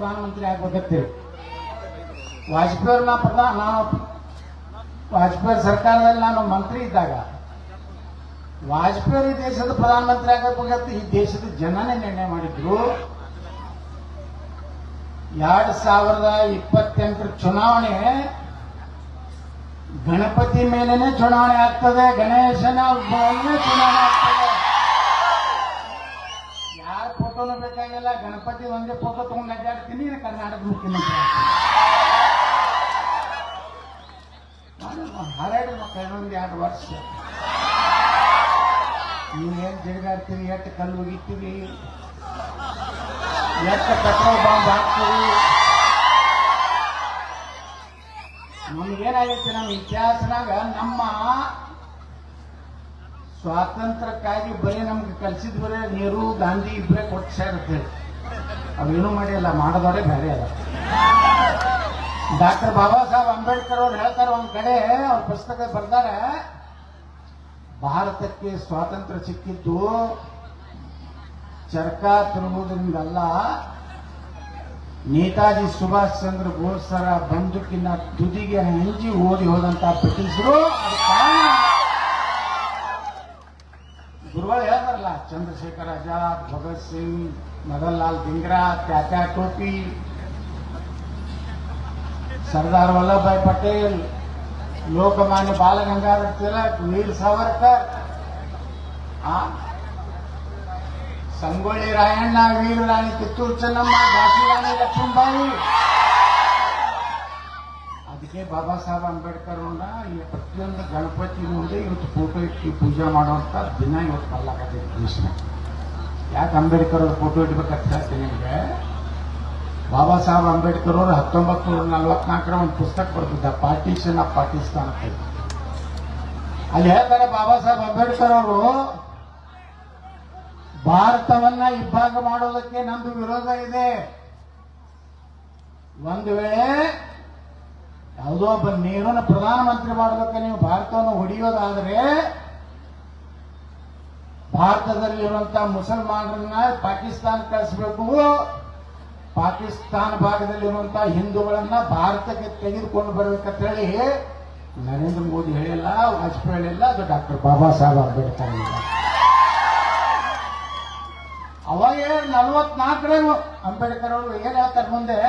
ಪ್ರಧಾನಮಂತ್ರಿ ಆಗ್ಬೇಕಂತೇಳಿ. ವಾಜಪೇಯಿ ಸರ್ಕಾರದಲ್ಲಿ ನಾನು ಮಂತ್ರಿ ಇದ್ದಾಗ ವಾಜಪೇಯಿ ದೇಶದ ಪ್ರಧಾನಮಂತ್ರಿ ಆಗಬೇಕಂತ ಈ ದೇಶದ ಜನನೇ ನಿರ್ಣಯ ಮಾಡಿದ್ರು. 2028 ಚುನಾವಣೆ ಗಣಪತಿ ಮೇಲೇನೆ ಚುನಾವಣೆ ಆಗ್ತದೆ, ಗಣೇಶನ ಮೇಲೇನೆ ಚುನಾವಣೆ ಆಗ್ತದೆ. ಯಾರ ಫೋಟೋನು ಬೇಕಾಗಿಲ್ಲ, ಗಣಪತಿ ಒಂದೇ ಫೋಟೋ ತಗೊಂಡು ಅಡ್ಡಾಡ್ತೀನಿ, ಕರ್ನಾಟಕ ಮುಖ್ಯಮಂತ್ರಿ ಹರಡಿ ಮಕ್ಕಳು ಇನ್ನೊಂದು 2 ವರ್ಷ ನೀವೇನು ಜಗಾಡ್ತೀರಿ, ಎಷ್ಟು ಕಲ್ಲು ಒಗಿತೀರಿ, ಎಷ್ಟು ಪೆಟ್ರೋಲ್ ಬಾಂಬ್ ಹಾಕ್ತೀರಿ. ನಮಗೇನಾಗೈತಿ, ನಮ್ಮ ಇತಿಹಾಸನಾಗ ನಮ್ಮ ಸ್ವಾತಂತ್ರ್ಯಕ್ಕಾಗಿ ಬರೀ ನಮ್ಗೆ ಕಲಿಸಿದ್ ಬರೀ ನೆಹರು ಗಾಂಧಿ ಇಬ್ಬರೇ ಕೊಟ್ಟಿರುತ್ತೆ. ಅವೇನು ಮಾಡಿಲ್ಲ, ಮಾಡೋದವರೇ ಬೇರೆ ಅದ. ಡಾಕ್ಟರ್ ಬಾಬಾ ಸಾಹೇಬ್ ಅಂಬೇಡ್ಕರ್ ಅವ್ರು ಹೇಳ್ತಾರೆ, ಒಂದ್ ಕಡೆ ಅವ್ರ ಪುಸ್ತಕ ಬರ್ತಾರೆ, ಭಾರತಕ್ಕೆ ಸ್ವಾತಂತ್ರ್ಯ ಸಿಕ್ಕಿದ್ದು ಚರಕ ತಿರುಗುವುದರಿಂದಲ್ಲ, ನೇತಾಜಿ ಸುಭಾಷ್ ಚಂದ್ರ ಬೋಸ್ರ ಬಂದೂಕಿನ ತುದಿಗೆ ಹಂಚಿ ಓಡಿ ಹೋದಂತ ಬ್ರಿಟಿಷರು. ಗುರುಗಳು ಹೇಳ್ತಾರಲ್ಲ, ಚಂದ್ರಶೇಖರ್ ಆಜಾದ್, ಭಗತ್ ಸಿಂಗ್, ಮದನ್ ಲಾಲ್ ಧಿಂಗ್ರಾ, ಟ್ಯಾಟ್ಯಾ ಟೋಪಿ, ಸರ್ದಾರ್ ವಲ್ಲಭಭಾಯಿ ಪಟೇಲ್, ಲೋಕಮಾನ್ಯ ಬಾಲ ಗಂಗಾಧರ ತಿಲಕ್, ವೀರ್ ಸಾವರ್ಕರ್, ಸಂಗೊಳ್ಳಿ ರಾಯಣ್ಣ, ವೀರ ರಾಣಿ ಕಿತ್ತೂರು ಚೆನ್ನಮ್ಮ, ಝಾನ್ಸಿ ರಾಣಿ ಲಕ್ಷ್ಮೀಬಾಯಿ. ಅದಕ್ಕೆ ಬಾಬಾ ಸಾಹೇಬ್ ಅಂಬೇಡ್ಕರ್ ಈ ಪ್ರತಿಯೊಂದು ಗಣಪತಿ ಮುಂದೆ ಇವತ್ತು ಫೋಟೋ ಇಟ್ಟು ಪೂಜೆ ಮಾಡುವಂತ ದಿನ ಇವತ್ತು ಬರ್ಲಾಕತ್ತೈತಿ ದೇಶನ. ಯಾಕೆ ಅಂಬೇಡ್ಕರ್ ಅವ್ರ ಫೋಟೋ ಇಡ್ಬೇಕಂತ ಹೇಳ್ತೀನಿ ನಿಮಗೆ. ಬಾಬಾ ಸಾಹೇಬ್ ಅಂಬೇಡ್ಕರ್ ಅವರು 1944 ಒಂದು ಪುಸ್ತಕ ಬರ್ತಿದ್ದ, ಪಾರ್ಟಿಷನ್ ಆಫ್ ಪಾಕಿಸ್ತಾನ. ಅಲ್ಲಿ ಹೇಳ್ತಾರೆ ಬಾಬಾ ಸಾಹೇಬ್ ಅಂಬೇಡ್ಕರ್ ಅವರು, ಭಾರತವನ್ನ ಇಬ್ಬಾಗ ಮಾಡೋದಕ್ಕೆ ನಮ್ದು ವಿರೋಧ ಇದೆ. ಒಂದು ವೇಳೆ ಯಾವುದೋ ಒಬ್ಬ ನೆಹರೂನ ಪ್ರಧಾನಮಂತ್ರಿ ಮಾಡೋದಕ್ಕೆ ನೀವು ಭಾರತವನ್ನು ಹೊಡೆಯೋದಾದರೆ ಭಾರತದಲ್ಲಿರುವಂತಹ ಮುಸಲ್ಮಾನರನ್ನ ಪಾಕಿಸ್ತಾನ ಕಳಿಸಬೇಕು, ಪಾಕಿಸ್ತಾನ ಭಾಗದಲ್ಲಿರುವಂತಹ ಹಿಂದೂಗಳನ್ನ ಭಾರತಕ್ಕೆ ತೆಗೆದುಕೊಂಡು ಬರಬೇಕಂತ ಹೇಳಿ ನರೇಂದ್ರ ಮೋದಿ ಹೇಳಿಲ್ಲ, ವಾಜಪೇಯಿ ಹೇಳಿಲ್ಲ, ಅದು ಡಾಕ್ಟರ್ ಬಾಬಾ ಸಾಹೇಬ್ ಅಂಬೇಡ್ಕರ್ ಹೇಳಿಲ್ಲ. ಅವಾಗ 44 ಅಂಬೇಡ್ಕರ್ ಅವರು ಏನ್ ಹೇಳ್ತಾರೆ ಮುಂದೆ,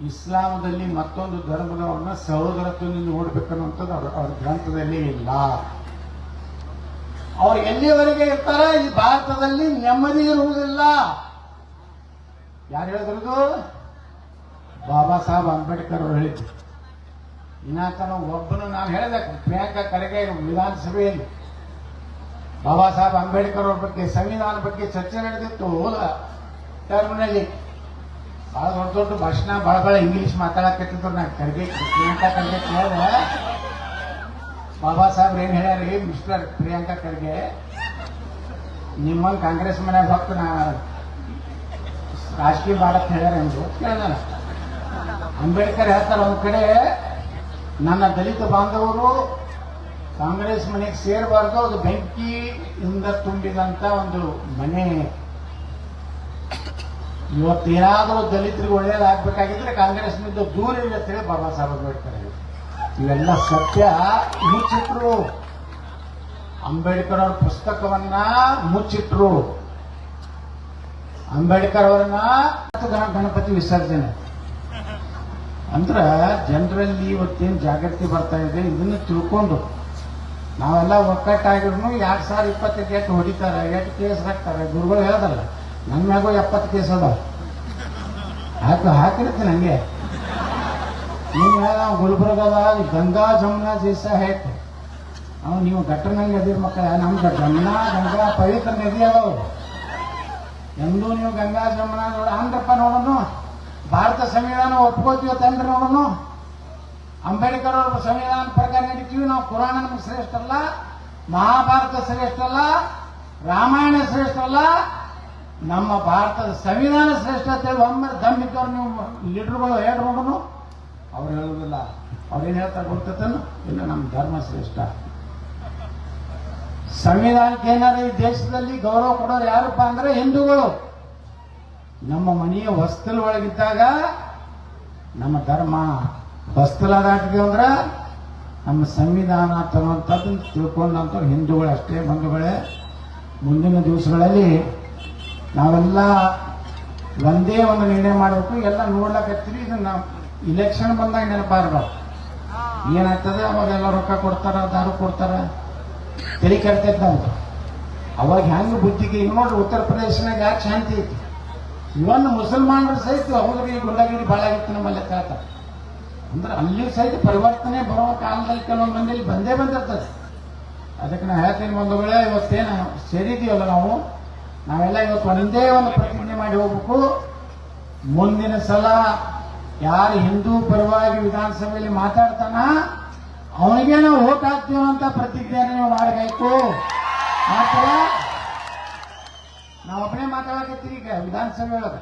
ಇಸ್ಲಾಮದಲ್ಲಿ ಮತ್ತೊಂದು ಧರ್ಮದವ್ರನ್ನ ಸಹೋದರತ್ವದಿಂದ ನೋಡ್ಬೇಕನ್ನುವಂಥದ್ದು ಅವ್ರ ಗ್ರಂಥದಲ್ಲಿ ಇಲ್ಲ. ಅವ್ರು ಎಲ್ಲಿವರೆಗೆ ಇರ್ತಾರೆ, ಈ ಭಾರತದಲ್ಲಿ ನೆಮ್ಮದಿ ಇರುವುದಿಲ್ಲ. ಯಾರು ಹೇಳಿದ್ರು? ಬಾಬಾ ಸಾಹೇಬ್ ಅಂಬೇಡ್ಕರ್ ಅವರು ಹೇಳಿದ್ರು. ಇನ್ನಾಕನ ಒಬ್ಬನು ನಾನು ಹೇಳಿದೆ, ಪ್ರಿಯಾಂಕಾ ಖರ್ಗೆ ವಿಧಾನಸಭೆಯಲ್ಲಿ ಬಾಬಾ ಸಾಹೇಬ್ ಅಂಬೇಡ್ಕರ್ ಅವ್ರ ಬಗ್ಗೆ, ಸಂವಿಧಾನ ಬಗ್ಗೆ ಚರ್ಚೆ ನಡೆದಿತ್ತು ಟರ್ಮ್ನಲ್ಲಿ. ಬಹಳ ದೊಡ್ಡ ದೊಡ್ಡ ಭಾಷಣ, ಬಹಳ ಇಂಗ್ಲಿಷ್ ಮಾತಾಡಕತ್ತಿದ್ರು. ನಾನು ಪ್ರಿಯಾಂಕಾ ಖರ್ಗೆ ಕೇಳಿದೆ, ಬಾಬಾ ಸಾಹೇಬ್ ಏನ್ ಹೇಳ್ಯಾರಿ, ಮಿಸ್ಟರ್ ಪ್ರಿಯಾಂಕಾ ಖರ್ಗೆ, ನಿಮ್ಮಂಗ್ ಕಾಂಗ್ರೆಸ್ ಮನ್ಯಾಗ ಹೊತ್ತು ರಾಜಕೀಯ ಮಾಡಕ್ ಹೇಳ್ಯಾರ ಎಂದು ಕೇಳಿದಾನ. ಅಂಬೇಡ್ಕರ್ ಹೇಳ್ತಾರೆ, ಒಂದ್ ಕಡೆ ನನ್ನ ದಲಿತ ಬಾಂಧವರು ಕಾಂಗ್ರೆಸ್ ಮನೆಗೆ ಸೇರಬಾರ್ದು, ಅದು ಬೆಂಕಿಯಿಂದ ತುಂಬಿದಂತ ಒಂದು ಮನೆ. ಇವತ್ತೇನಾದರೂ ದಲಿತರಿಗೆ ಒಳ್ಳೇದಾಗಬೇಕಾಗಿದ್ರೆ ಕಾಂಗ್ರೆಸ್ನಿಂದ ದೂರ ಇರತ್ತೇಳಿ ಬಾಬಾ ಸಾಹೇಬ್ ಅಂಬೇಡ್ಕರ್. ಇವೆಲ್ಲ ಸತ್ಯ ಮುಚ್ಚಿಟ್ರು. ಅಂಬೇಡ್ಕರ್ ಅವ್ರ ಪುಸ್ತಕವನ್ನ ಮುಚ್ಚಿಟ್ರು. ಅಂಬೇಡ್ಕರ್ ಅವರನ್ನ ಗಣಪತಿ ವಿಸರ್ಜನೆ ಅಂದ್ರ ಜನರಲ್ಲಿ ಇವತ್ತೇನು ಜಾಗೃತಿ ಬರ್ತಾ ಇದೆ, ಇದನ್ನ ತಿಳ್ಕೊಂಡು ನಾವೆಲ್ಲ ಒಕ್ಕಟ್ಟಾಗಿರ್ನು 2025 ಎಷ್ಟು ಹೊಡಿತಾರೆ, ಎಷ್ಟು ಕೇಸ್ ಹಾಕ್ತಾರೆ. ಗುರುಗಳು ಹೇಳ್ದಲ್ಲ, ನನ್ನ ಮ್ಯಾಗೂ 70 ಕೇಸ್ ಅದ, ಹಾಕಿರುತ್ತೆ ನಂಗೆ. ನೀವು ಹೇಳ ಗುಲ್ಬರ್ಗದ ಗಂಗಾ ಜಮುನಾ ಜೈಸಾ ಹೇಟ್ ನೀವು ಗಟ್ಟರ್ ನಂಗೆ ಅದಿರ ಮಕ್ಕಳ. ನಮ್ಗೆ ಜಮುನಾ ಗಂಗಾ ಪವಿತ್ರ ನದಿ ಅದಾವು. ಎಂದೂ ನೀವು ಗಂಗಾ ಜಮುನಾ ನೋಡ ಅಂದ್ರಪ್ಪ ನೋಡೋಣ. ಭಾರತ ಸಂವಿಧಾನ ಒಪ್ಕೋತೀವತ್ತಂದ್ರೆ ನೋಡೋಣ. ಅಂಬೇಡ್ಕರ್ ಅವ್ರ ಸಂವಿಧಾನ ಪ್ರಕಾರ ನಡೀತೀವಿ ನಾವು. ಪುರಾಣ ನಮ್ಗೆ ಶ್ರೇಷ್ಠ ಅಲ್ಲ, ಮಹಾಭಾರತ ಶ್ರೇಷ್ಠ ಅಲ್ಲ, ರಾಮಾಯಣ ಶ್ರೇಷ್ಠ ಅಲ್ಲ, ನಮ್ಮ ಭಾರತದ ಸಂವಿಧಾನ ಶ್ರೇಷ್ಠ ಅಂತೇಳಿ ಒಮ್ಮೆ ದಮ್ಮಿದ್ದವ್ರು ನೀವು ಲೀಡರ್ಗಳು ಹೇಳಿ ನೋಡೋಣ. ಅವ್ರು ಹೇಳುವುದಿಲ್ಲ. ಅವ್ರೇನು ಹೇಳ್ತಾರೆ ಗೊತ್ತೇನು? ಇಲ್ಲ, ನಮ್ಮ ಧರ್ಮ ಶ್ರೇಷ್ಠ. ಸಂವಿಧಾನಕ್ಕೆ ಏನಾದ್ರು ಈ ದೇಶದಲ್ಲಿ ಗೌರವ ಕೊಡೋರು ಯಾರಪ್ಪ ಅಂದ್ರೆ ಹಿಂದೂಗಳು. ನಮ್ಮ ಮನೆಯ ಹೊಸ್ತಲ ಒಳಗಿದ್ದಾಗ ನಮ್ಮ ಧರ್ಮ ಹೊಸ್ತಲ ದಾಟಿಗೆ ಅಂದ್ರ ನಮ್ಮ ಸಂವಿಧಾನ ಅನ್ನುವಂಥದ್ದನ್ನು ತಿಳ್ಕೊಂಡಂತ ಹಿಂದೂಗಳು ಅಷ್ಟೇ ಬಂಧುಗಳೇ. ಮುಂದಿನ ದಿವಸಗಳಲ್ಲಿ ನಾವೆಲ್ಲ ಒಂದೇ ಒಂದು ನಿರ್ಣಯ ಮಾಡಬೇಕು. ಎಲ್ಲ ನೋಡ್ಲಕತ್ತೀರಿ, ಇದನ್ನ ಇಲೆಕ್ಷನ್ ಬಂದಾಗ ನೆನಪಾರ್ಬಾರ್ದು. ಏನಾಗ್ತದೆ ಅವಾಗೆಲ್ಲ ರೊಕ್ಕ ಕೊಡ್ತಾರ, ದಾರು ಕೊಡ್ತಾರ, ತಲೆ ಕೆಡ್ತೈತೆ ನಮ್ಗೆ. ಅವಾಗ ಹೆಂಗೆ ಬುದ್ಧಿಗೆ ಈಗ ನೋಡ್ರಿ ಉತ್ತರ ಪ್ರದೇಶನಾಗ ಯಾಕೆ ಶಾಂತಿ ಐತಿ. ಇವನ್ ಮುಸಲ್ಮಾನರು ಸಹಿತ ಹೌದ್ರಿ ಗುಂಡಾಗಿರಿ ಭಾಳ ಆಗಿತ್ತು ನಮ್ಮಲ್ಲಿ ಹೇಳ್ತಾರೆ. ಅಂದ್ರೆ ಅಲ್ಲಿ ಸಹಿತ ಪರಿವರ್ತನೆ ಬರುವ ಕಾಲದಲ್ಲಿ ಕೆಲವೊಂದು ಮಂದಿಯಲ್ಲಿ ಬಂದೇ ಬಂದಿರ್ತದೆ. ಅದಕ್ಕೆ ನಾ ಹೇಳ್ತೀನಿ ಬಂಧುಗಳೇ, ಇವತ್ತೇನು ಸೇರಿದೀವಲ್ಲ ನಾವೆಲ್ಲ ಇವತ್ತು ಒಂದೇ ಒಂದು ಪ್ರತಿಜ್ಞೆ ಮಾಡಿ ಹೋಗ್ಬೇಕು. ಮುಂದಿನ ಸಲ ಯಾರು ಹಿಂದೂ ಪರವಾಗಿ ವಿಧಾನಸಭೆಯಲ್ಲಿ ಮಾತಾಡ್ತಾನ ಅವನಿಗೆ ನಾವು ಓಟ್ ಹಾಕ್ತೀವಿ ಅಂತ ಪ್ರತಿಜ್ಞೆಯನ್ನು ನೀವು ಮಾಡಬೇಕು. ಮಾತ್ರ ನಾವು ಒಬ್ಬನೇ ಮಾತಾಡಕತ್ತೀರಿ. ಈಗ ವಿಧಾನಸಭೆ ಒಳಗೆ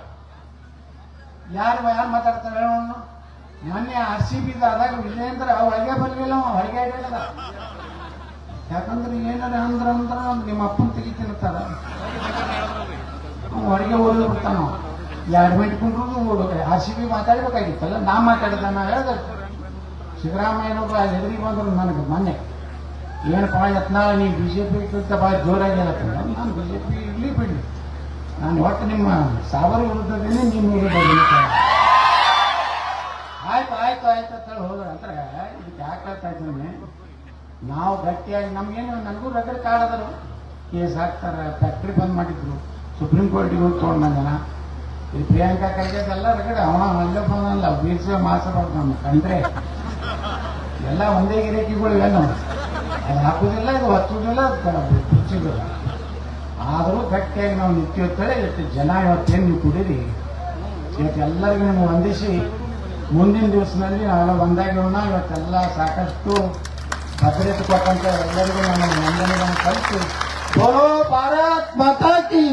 ಯಾರು ಮಾತಾಡ್ತಾರೆ ಹೇಳೋಣ. ಮೊನ್ನೆ RCB ಆದಾಗ ವಿಜಯೇಂದ್ರ ಒಳಗೆ ಬರಲಿಲ್ಲ, ಹೊರಗೆ ಇಡಲಿಲ್ಲ. ಯಾಕಂದ್ರೆ ಏನಾರ ಅಂದ್ರ ನಿಮ್ಮ ಅಪ್ಪನ ತೆಗಿತಿರ್ತಾರ, ಹೊರಗೆ ಓಡಿ ಬಿಡ್ತಾನ. 2 ಮಿನಿಟ್ ಕುಂಡ್ರು ಓಡೋದು. RCB ಮಾತಾಡ್ಬೇಕಾಗಿತ್ತಲ್ಲ, ನಾ ಮಾತಾಡಿದ. ನಾ ಹೇಳ್ದೆ ಸಿದ್ದರಾಮಯ್ಯನೊಬ್ಬ ಎದುರಿಗೆ ಬಂದ್ರು ನನಗೆ ಮೊನ್ನೆ, ಏನಪ್ಪ ಯತ್ನಾಳ ನೀವು BJP ಭಾಳ ಜೋರಾಗಿ ಹೇಳತ್ತಲ್ಲ. ನಾನು BJP ಇರ್ಲಿ ಬಿಡ್ಲಿ, ನಾನು ಒಟ್ಟು ನಿಮ್ಮ ಸಾವರಿ ವಿರುದ್ಧದೇನೆ ನಿಮ್ಮ ವಿರುದ್ಧ. ಆಯ್ತು ಆಯ್ತು ಆಯ್ತು ಅಂತ ಹೇಳಿ ಹೋದ್ರ ಅಂತ. ಇದಕ್ಕೆ ಯಾಕೆ ಹೇಳ್ತಾ ಇದ್ದೀನಿ, ನಾವು ಗಟ್ಟಿಯಾಗಿ ನಮ್ಗೇನು ನನಗೂ ರಗಡ ಕಾಳದರು. ಕೇಸ್ ಹಾಕ್ತಾರೆ, ಫ್ಯಾಕ್ಟ್ರಿ ಬಂದ್ ಮಾಡಿದ್ರು, ಸುಪ್ರೀಂ ಕೋರ್ಟಿಗೆ ಹೋಗಿ ತೊಗೊಂಡು ಬಂದನ. ಈ ಪ್ರಿಯಾಂಕಾ ಕೈಗೆಲ್ಲ ರಗಡ ಅಲ್ಲೇ ಬಂದಲ್ಲ. ಬೀರ್ಸ ಮಾಸ ನಮ್ಮ ಕಂಡ್ರೆ ಎಲ್ಲ ಒಂದೇ ಗಿರಾಕಿಗಳು ಏನು ಅದು ಹಾಕುದಿಲ್ಲ, ಇದು ಹಚ್ಚುದಿಲ್ಲ, ಕುಚ್ಚಿದಿಲ್ಲ. ಆದರೂ ಗಟ್ಟಿಯಾಗಿ ನಾವು ನಿಂತಿರ್ತೇವೆ. ಎಷ್ಟು ಜನ ಇವತ್ತೇನು ನೀವು ಕುಡೀರಿ, ಇವತ್ತು ಎಲ್ಲರಿಗೂ ನಾವು ವಂದಿಸಿ ಮುಂದಿನ ದಿವಸದಲ್ಲಿ ನಾವೆಲ್ಲ ಒಂದಾಗಿರೋಣ. ಇವತ್ತೆಲ್ಲ ಸಾಕಷ್ಟು ಭದ್ರತೆ ಕೊಟ್ಟಂತ ಎಲ್ಲರಿಗೂ ನಮ್ಮ ವಂದನೆಗಳನ್ನು ಕಲಿಸಿ, ಬೋಲೋ ಭಾರತ್ ಮಾತಾ ಕಿ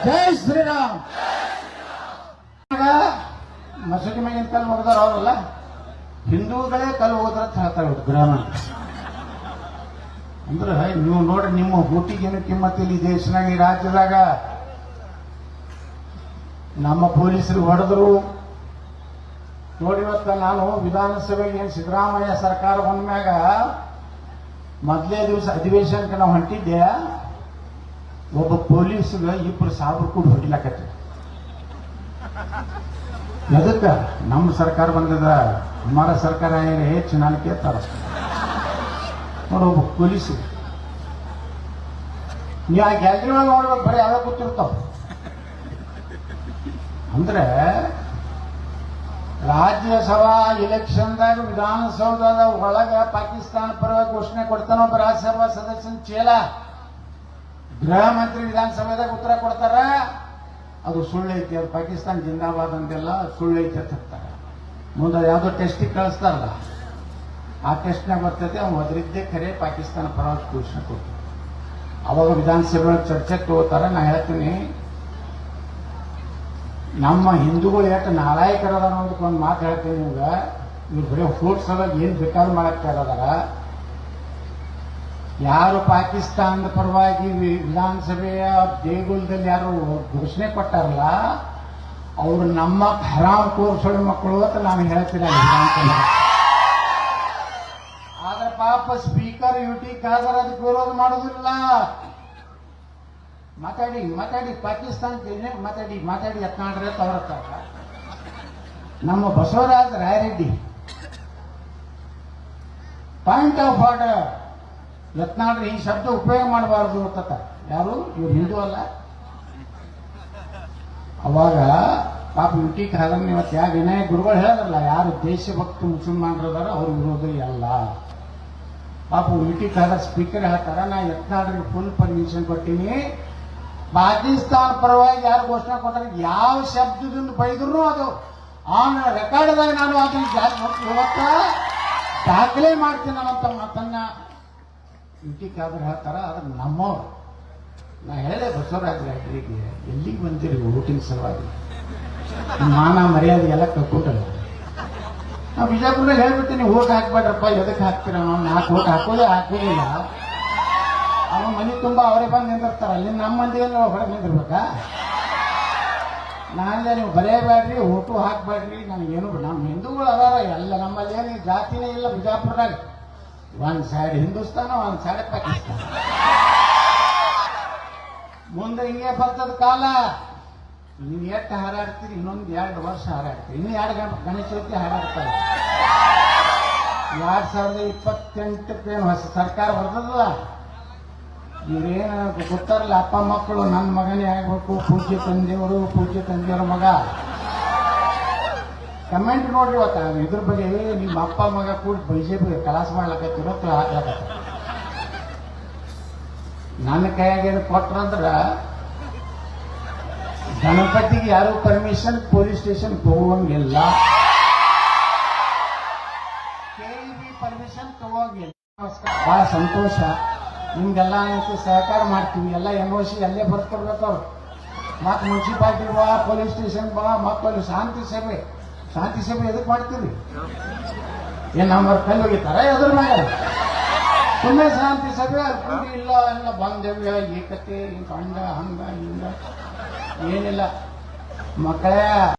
ಜೈ ಶ್ರೀರಾಮ್. ಮಸೂದಿ ಮ್ಯಾಗಿನ ಕಲ್ಲು ಹೋಗದಾರ ಅವರಲ್ಲ, ಹಿಂದೂಗಳೇ ಕಲ್ಲು ಹೋದ್ರ ಹೇಳ್ತಾರೆ ಗ್ರಾಮ. ಅಂದ್ರೆ ನೀವು ನೋಡ್ರಿ, ನಿಮ್ಮ ಹೂಟಿಗೇನು ಕಿಮ್ಮತ್ತಿಲ್ಲ ಈ ದೇಶನಾಗ, ಈ ರಾಜ್ಯದಾಗ. ನಮ್ಮ ಪೊಲೀಸರು ಹೊಡೆದ್ರು ನೋಡಿ. ಇವತ್ತ ನಾನು ವಿಧಾನಸಭೆಗೆ ಏನು ಸಿದ್ದರಾಮಯ್ಯ ಸರ್ಕಾರ ಬಂದ್ಮ್ಯಾಗ ಮೊದಲೇ ದಿವಸ ಅಧಿವೇಶನಕ್ಕೆ ನಾವು ಹೊಂಟಿದ್ದೆ. ಒಬ್ಬ ಪೊಲೀಸ್ಗೆ 2,000 ಕೂಡ ಹೊಡಿಲಾಕತ್ತೆ. ಎದಕ್ಕ? ನಮ್ಮ ಸರ್ಕಾರ ಬಂದದ, ಹಮಾರ ಸರ್ಕಾರ ಹೆಚ್ಚು ನಾಲ್ಕೆ ತರ ನೋಡು. ಒಬ್ಬ ಪೊಲೀಸ್ ನೀವು ಆ ಗ್ಯಾಲರಿ ಒಳಗೆ ನೋಡ್ಬೇಕು, ಬರೀ ಯಾವ್ಯಾವ ಕೂತಿರ್ತಾವ. ಅಂದ್ರೆ ರಾಜ್ಯಸಭಾ ಇಲೆಕ್ಷನ್ದಾಗ ವಿಧಾನಸೌಧದ ಒಳಗ ಪಾಕಿಸ್ತಾನ ಪರವಾಗಿ ಘೋಷಣೆ ಕೊಡ್ತಾನ ಒಬ್ಬ ರಾಜ್ಯಸಭಾ ಸದಸ್ಯನ ಚೇಲ. ಗೃಹ ಮಂತ್ರಿ ವಿಧಾನಸಭೆದಾಗ ಉತ್ತರ ಕೊಡ್ತಾರ, ಅದು ಸುಳ್ಳೈತಿ, ಅದು ಪಾಕಿಸ್ತಾನ ಜಿಂದಾಬಾದ್ ಅಂತೆಲ್ಲ ಸುಳ್ಳೈತಿ ಅಂತ ಹೇಳ್ತಾರೆ. ಮುಂದೆ ಯಾವುದೋ ಟೆಸ್ಟಿಗೆ ಕಳಿಸ್ತಾರಲ್ಲ, ಆ ಟೆಸ್ಟ್ನಾಗ ಬರ್ತೈತೆ ಅವ್ನು ಒದರಿದ್ದೇ ಖರೆ ಪಾಕಿಸ್ತಾನ ಪರವಾಗಿ ಘೋಷಣೆ ಕೊಡ್ತಾರೆ. ಅವಾಗ ವಿಧಾನಸಭೆ ಒಳಗೆ ಚರ್ಚೆಗೆ ತಗೋತಾರ. ನಾ ಹೇಳ್ತೀನಿ, ನಮ್ಮ ಹಿಂದೂಗಳು ಎಷ್ಟು ನಾಲಾಯಕರದ ಅನ್ನೋದಕ್ಕೆ ಒಂದು ಮಾತು ಹೇಳ್ತೀನಿ ನಿಮ್ಗೆ. ಇವ್ರು ಬರೀ ಫ್ರೂಟ್ಸ್ ಸಲುವಾಗಿ ಏನು ಬೇಕಾದ್ರೂ ಮಾಡಕ್ಕೆ ಇರೋದಾರ. ಯಾರು ಪಾಕಿಸ್ತಾನದ ಪರವಾಗಿ ವಿಧಾನಸಭೆಯ ದೇಗುಲದಲ್ಲಿ ಯಾರು ಘೋಷಣೆ ಕೊಟ್ಟಾರಲ್ಲ, ಅವರು ನಮ್ಮ ಹರಾಮ್ ಕೋರ್ಸೊಳ ಮಕ್ಕಳು ಅಂತ ನಾನು ಹೇಳ್ತೀನಿ ವಿಧಾನಸಭೆ. ಆದ್ರೆ ಪಾಪ ಸ್ಪೀಕರ್ UT ಖಾದರ್ ಅದಕ್ಕೆ ವಿರೋಧ ಮಾಡೋದಿಲ್ಲ. ಮಾತಾಡಿ ಪಾಕಿಸ್ತಾನ ಮಾತಾಡಿ ಯತ್ನಾಡ್ರಿ ಅಂತ ಅವ್ರ ನಮ್ಮ Basavaraja Rayareddy point of order, ಯತ್ನಾಡ್ರಿ ಈ ಶಬ್ದ ಉಪಯೋಗ ಮಾಡಬಾರ್ದು ಅಂತ. ಯಾರು ಇವ್ರು ಹಿಂದೂ ಅಲ್ಲ. ಅವಾಗ ಪಾಪ UT ಖಾದರ್ ಇವತ್ತು ಯಾವ ವಿನಾಯಕ ಗುರುಗಳು ಹೇಳಿದ್ರಲ್ಲ, ಯಾರು ದೇಶಭಕ್ತ ಮುಸಲ್ಮಾನರದಾರ ಅವ್ರ ವಿರೋಧ ಅಲ್ಲ. ಪಾಪ UT ಖಾದರ್ ಸ್ಪೀಕರ್ ಹೇಳ್ತಾರ, ನಾ ಯತ್ನಾಡ್ರಿಗೆ ಫುಲ್ ಪರ್ಮಿಷನ್ ಕೊಟ್ಟಿನಿ. ಪಾಕಿಸ್ತಾನ ಪರವಾಗಿ ಯಾರು ಘೋಷಣೆ ಕೊಟ್ಟಾರೆ ಯಾವ ಶಬ್ದದಿಂದ ಬೈದ್ರು ಅದು ಆನ್ ರೆಕಾರ್ಡ್ದಾಗ ನಾನು ಅದನ್ನ ಇವತ್ತ ದಾಖಲೆ ಮಾಡ್ತೀನಿ ಅನ್ನೋಂಥ ಮಾತನ್ನ UT ಖಾದರ್ ಹೇಳ್ತಾರ. ಅದ್ರ ನಮ್ಮವ್ರು. ನಾ ಹೇಳೇ ಬಸವರಾಜ ರಾಯರಿಗೆ, ಎಲ್ಲಿಗೆ ಬಂದಿರಿ ವೋಟಿಂಗ್ ಸಲುವಾಗಿ? ಮಾನ ಮರ್ಯಾದೆ ಎಲ್ಲ ಕಳ್ಕೊಂಡಲ್ಲ. ನಾವು ಬಿಜಾಪುರದಾಗ ಹೇಳ್ಬಿಡ್ತೀನಿ, ಓಟ್ ಹಾಕ್ಬೇಡ್ರಪ್ಪ. ಎದಕ್ಕೆ ಹಾಕ್ತೀರ? ನಾವು 4 ಓಟ್ ಹಾಕೋದಿಲ್ಲ. ಅವನ ಮನೆ ತುಂಬಾ ಅವರೇ ಬಂದು ನಿಂದಿರ್ತಾರ. ಅಲ್ಲಿ ನಮ್ಮ ಮಂದಿ ಹೊರಗೆ ನಿಂದಿರ್ಬೇಕಾ? ನಾನೇ ನೀವು ಬರೆಯಬೇಡ್ರಿ, ಓಟು ಹಾಕ್ಬೇಡ್ರಿ, ನನಗೇನು ನಮ್ಮ ಹಿಂದೂಗಳು ಅದಾರ ಎಲ್ಲ, ನಮ್ಮಲ್ಲಿ ಏನು ಜಾತಿನೇ ಇಲ್ಲ ಬಿಜಾಪುರದಾಗ. ಒಂದ್ ಸೈಡ್ ಹಿಂದೂಸ್ತಾನ, ಒಂದ್ ಸೈಡ್ ಪಾಕಿಸ್ತಾನ. ಮುಂದೆ ಹಿಂಗೆ ಬರ್ತದ ಕಾಲ. ನೀವು ಎಷ್ಟು ಹಾರಾಡ್ತೀರಿ, ಇನ್ನೊಂದು 2 ವರ್ಷ ಹಾರಾಡ್ತೀರಿ, ಇನ್ನು 2 ಗಣೇಶ ಚೌತಿ ಹಾರಾಡ್ತಾರೆ. 2028 ಹೊಸ ಸರ್ಕಾರ ಬರ್ತದಲ್ಲ, ಇವ್ರೇನು ಗೊತ್ತಾರಲ್ಲ, ಅಪ್ಪ ಮಕ್ಕಳು ನನ್ನ ಮಗನೇ ಆಗ್ಬೇಕು, ಪೂಜ್ಯ ತಂದೆಯವ್ರ ಮಗ. ಕಮೆಂಟ್ ನೋಡ್ರಿ ಇವತ್ತ ಇದ್ರ ಬಗ್ಗೆ, ನಿಮ್ಮ ಅಪ್ಪ ಮಗ ಕೂಡ ಬಿಜೆಪಿ ಕಲಾಸ ಮಾಡ್ಲಕತ್ತಿರೋ ಹಾಕ್ಲಕತ್ತ. ನನ್ನ ಕೈಯಾಗ ಕೊಟ್ರಂದ್ರ ಗಣಪತಿಗೆ ಯಾರು ಪರ್ಮಿಷನ್ ಪೊಲೀಸ್ ಸ್ಟೇಷನ್ ತಗೋಂಗಿಲ್ಲ, KEB ಪರ್ಮಿಷನ್ ತಗೋಂಗಿಲ್ಲ. ಬಹಳ ಸಂತೋಷ. ನಿಮ್ಗೆಲ್ಲ ಸಹಕಾರ ಮಾಡ್ತೀವಿ. ಎಲ್ಲ NOC ಅಲ್ಲೇ ಬರ್ಕೊಡ್ಬೇಕವ್ರು. ಮತ್ತೆ ಮುನ್ಸಿಪಾಲ್ಟಿ ಬಾ, ಪೊಲೀಸ್ ಸ್ಟೇಷನ್ ಬಾ, ಮಕ್ಕಳು ಶಾಂತಿ ಸಭೆ ಎದಕ್ಕೆ ಮಾಡ್ತೀವಿ? ಏನ್ ನಮ್ಮ ಕಲ್ಲು ಹೋಗಿತ್ತಾರ ಎದ್ರ ಮೇಲೆ? ಸುಮ್ಮನೆ ಶಾಂತಿ ಸಭೆ ಅಲ್ಲಿ ಕೂಡಿ ಇಲ್ಲ ಎಲ್ಲ ಬಾಂಧವ್ಯ ಏಕತೆ ಹಿಂಗ ಹಂಗ ಹಿಂಗ ಏನಿಲ್ಲ ಮಕ್ಕಳೇ.